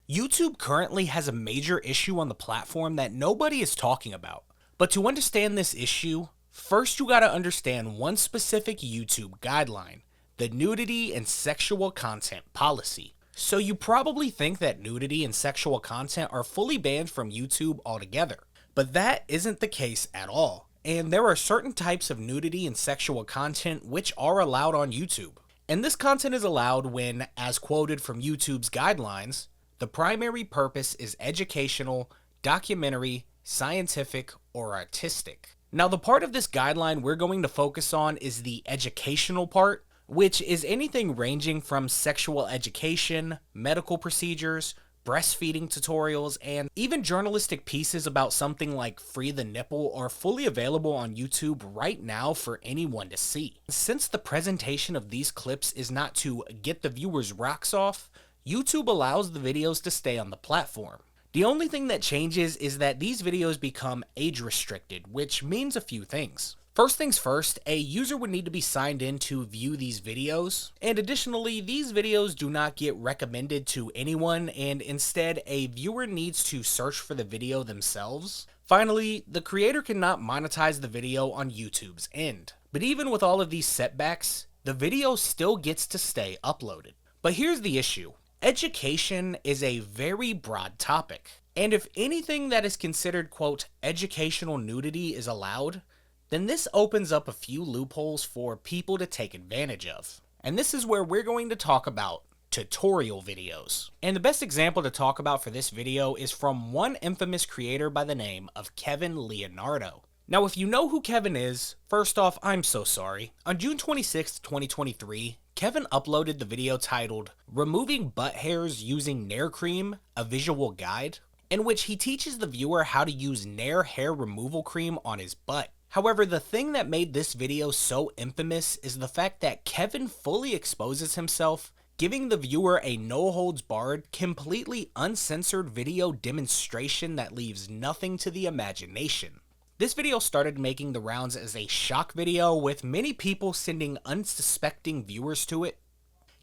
YouTube currently has a major issue on the platform that nobody is talking about. But to understand this issue, first you gotta understand one specific YouTube guideline, the nudity and sexual content policy. So you probably think that nudity and sexual content are fully banned from YouTube altogether, but that isn't the case at all. And there are certain types of nudity and sexual content which are allowed on YouTube. And this content is allowed when, as quoted from YouTube's guidelines, the primary purpose is educational, documentary, scientific, or artistic. Now, the part of this guideline we're going to focus on is the educational part, which is anything ranging from sexual education, medical procedures, breastfeeding tutorials, and even journalistic pieces about something like Free the Nipple are fully available on YouTube right now for anyone to see. Since the presentation of these clips is not to get the viewers' rocks off, YouTube allows the videos to stay on the platform. The only thing that changes is that these videos become age restricted, which means a few things. First things first, a user would need to be signed in to view these videos, and additionally, these videos do not get recommended to anyone, and instead, a viewer needs to search for the video themselves. Finally, the creator cannot monetize the video on YouTube's end. But even with all of these setbacks, the video still gets to stay uploaded. But here's the issue. Education is a very broad topic, and if anything that is considered, quote, educational nudity is allowed, then this opens up a few loopholes for people to take advantage of. And this is where we're going to talk about tutorial videos. And the best example to talk about for this video is from one infamous creator by the name of Kevin Leonardo. Now, if you know who Kevin is, first off, I'm so sorry. On June 26, 2023, Kevin uploaded the video titled Removing Butt Hairs Using Nair Cream, a Visual Guide, in which he teaches the viewer how to use Nair hair removal cream on his butt. However, the thing that made this video so infamous is the fact that Kevin fully exposes himself, giving the viewer a no-holds-barred, completely uncensored video demonstration that leaves nothing to the imagination. This video started making the rounds as a shock video, with many people sending unsuspecting viewers to it.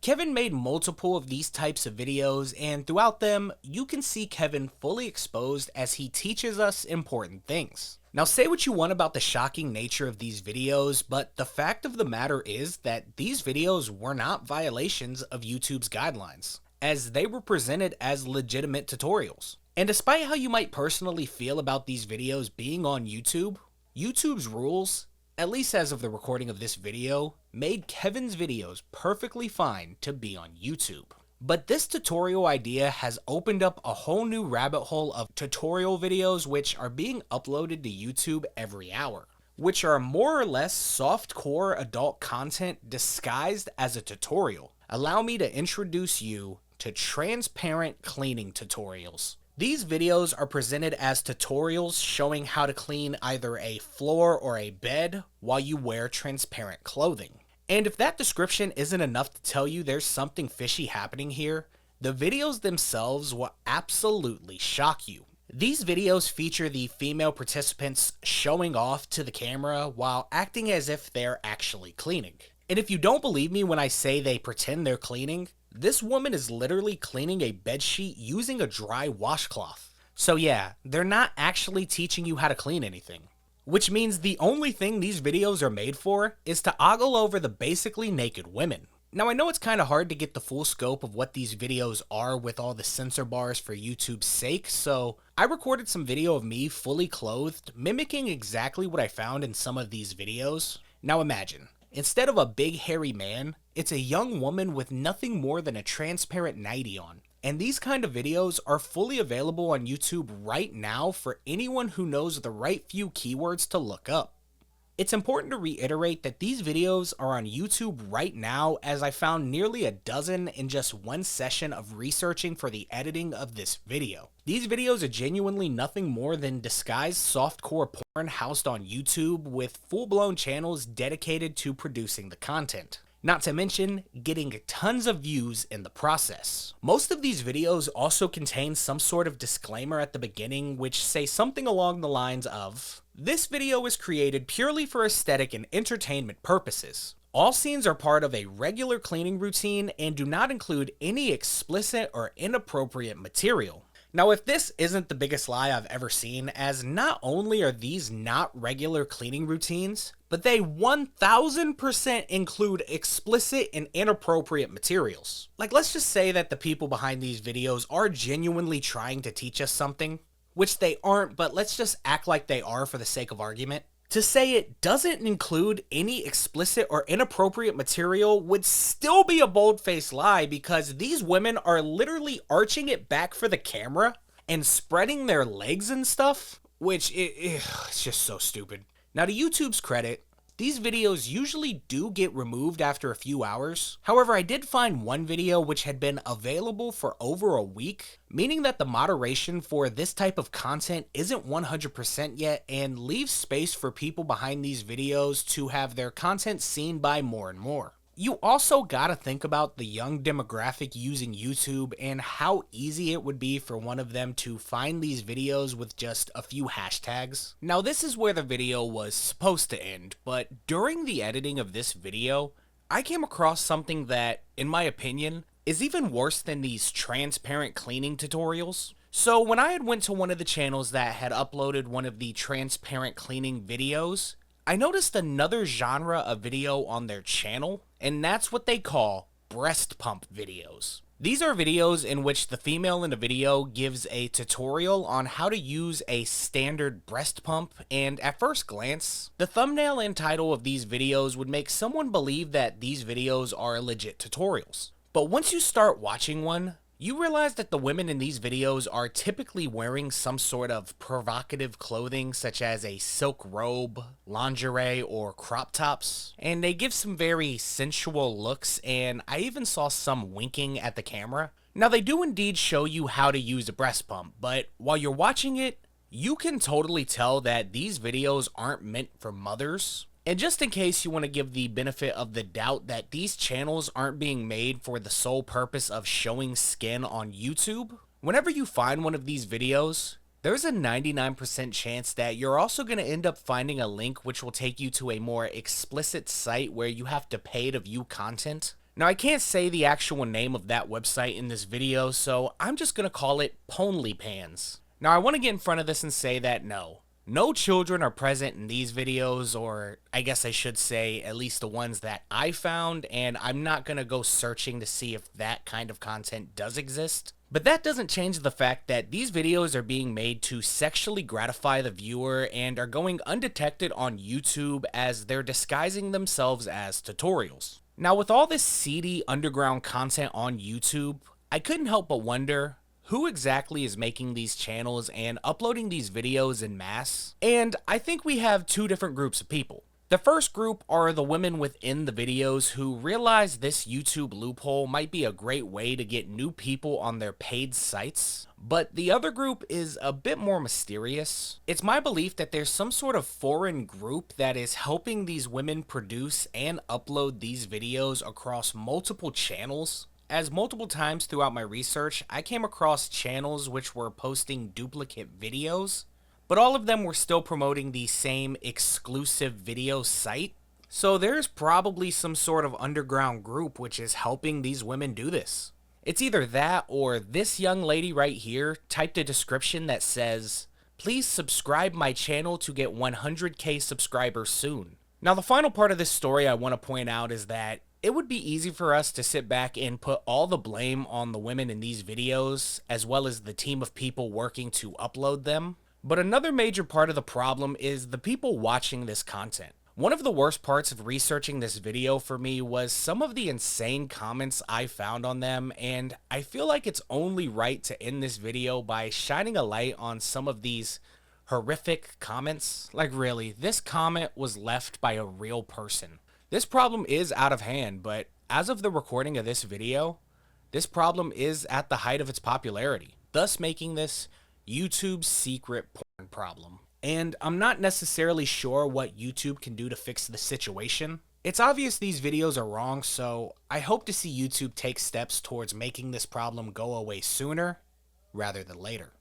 Kevin made multiple of these types of videos, and throughout them, you can see Kevin fully exposed as he teaches us important things. Now, say what you want about the shocking nature of these videos, but the fact of the matter is that these videos were not violations of YouTube's guidelines, as they were presented as legitimate tutorials. And despite how you might personally feel about these videos being on YouTube, YouTube's rules, at least as of the recording of this video, made Kevin's videos perfectly fine to be on YouTube. But this tutorial idea has opened up a whole new rabbit hole of tutorial videos which are being uploaded to YouTube every hour, which are more or less softcore adult content disguised as a tutorial. Allow me to introduce you to transparent cleaning tutorials. These videos are presented as tutorials showing how to clean either a floor or a bed while you wear transparent clothing. And if that description isn't enough to tell you there's something fishy happening here, the videos themselves will absolutely shock you. These videos feature the female participants showing off to the camera while acting as if they're actually cleaning. And if you don't believe me when I say they pretend they're cleaning, this woman is literally cleaning a bedsheet using a dry washcloth. So yeah, they're not actually teaching you how to clean anything. Which means the only thing these videos are made for is to ogle over the basically naked women. Now, I know it's kind of hard to get the full scope of what these videos are with all the censor bars for YouTube's sake, so I recorded some video of me fully clothed, mimicking exactly what I found in some of these videos. Now imagine, instead of a big hairy man, it's a young woman with nothing more than a transparent nightie on. And these kind of videos are fully available on YouTube right now for anyone who knows the right few keywords to look up. It's important to reiterate that these videos are on YouTube right now, as I found nearly a dozen in just one session of researching for the editing of this video. These videos are genuinely nothing more than disguised softcore porn housed on YouTube with full-blown channels dedicated to producing the content. Not to mention, getting tons of views in the process. Most of these videos also contain some sort of disclaimer at the beginning which say something along the lines of, "This video is created purely for aesthetic and entertainment purposes. All scenes are part of a regular cleaning routine and do not include any explicit or inappropriate material. Now, if this isn't the biggest lie I've ever seen, as not only are these not regular cleaning routines, but they 1000% include explicit and inappropriate materials. Like, let's just say that the people behind these videos are genuinely trying to teach us something, which they aren't, but let's just act like they are for the sake of argument. To say it doesn't include any explicit or inappropriate material would still be a bold-faced lie, because these women are literally arching it back for the camera and spreading their legs and stuff, which it's just so stupid. Now, to YouTube's credit, these videos usually do get removed after a few hours. However, I did find one video which had been available for over a week, meaning that the moderation for this type of content isn't 100% yet and leaves space for people behind these videos to have their content seen by more and more. You also gotta think about the young demographic using YouTube and how easy it would be for one of them to find these videos with just a few hashtags. Now, this is where the video was supposed to end, but during the editing of this video, I came across something that, in my opinion, is even worse than these transparent cleaning tutorials. So when I had went to one of the channels that had uploaded one of the transparent cleaning videos, I noticed another genre of video on their channel, and that's what they call breast pump videos. These are videos in which the female in the video gives a tutorial on how to use a standard breast pump, and at first glance, the thumbnail and title of these videos would make someone believe that these videos are legit tutorials. But once you start watching one, you realize that the women in these videos are typically wearing some sort of provocative clothing, such as a silk robe, lingerie, or crop tops, and they give some very sensual looks, and I even saw some winking at the camera. Now, they do indeed show you how to use a breast pump, but while you're watching it, you can totally tell that these videos aren't meant for mothers. And just in case you want to give the benefit of the doubt that these channels aren't being made for the sole purpose of showing skin on YouTube, whenever you find one of these videos, there's a 99% chance that you're also going to end up finding a link which will take you to a more explicit site where you have to pay to view content. Now, I can't say the actual name of that website in this video, so I'm just going to call it PonlyPans. Now, I want to get in front of this and say that no children are present in these videos, or I guess I should say at least the ones that I found, and I'm not going to go searching to see if that kind of content does exist. But that doesn't change the fact that these videos are being made to sexually gratify the viewer and are going undetected on YouTube as they're disguising themselves as tutorials. Now, with all this seedy underground content on YouTube, I couldn't help but wonder, who exactly is making these channels and uploading these videos en masse? And I think we have two different groups of people. The first group are the women within the videos who realize this YouTube loophole might be a great way to get new people on their paid sites. But the other group is a bit more mysterious. It's my belief that there's some sort of foreign group that is helping these women produce and upload these videos across multiple channels. As multiple times throughout my research, I came across channels which were posting duplicate videos, but all of them were still promoting the same exclusive video site. So there's probably some sort of underground group which is helping these women do this. It's either that or this young lady right here typed a description that says, "Please subscribe my channel to get 100k subscribers soon." Now, the final part of this story I want to point out is that it would be easy for us to sit back and put all the blame on the women in these videos, as well as the team of people working to upload them. But another major part of the problem is the people watching this content. One of the worst parts of researching this video for me was some of the insane comments I found on them, and I feel like it's only right to end this video by shining a light on some of these horrific comments. Like, really, this comment was left by a real person. This problem is out of hand, but as of the recording of this video, this problem is at the height of its popularity, thus making this YouTube's secret porn problem. And I'm not necessarily sure what YouTube can do to fix the situation. It's obvious these videos are wrong, so I hope to see YouTube take steps towards making this problem go away sooner rather than later.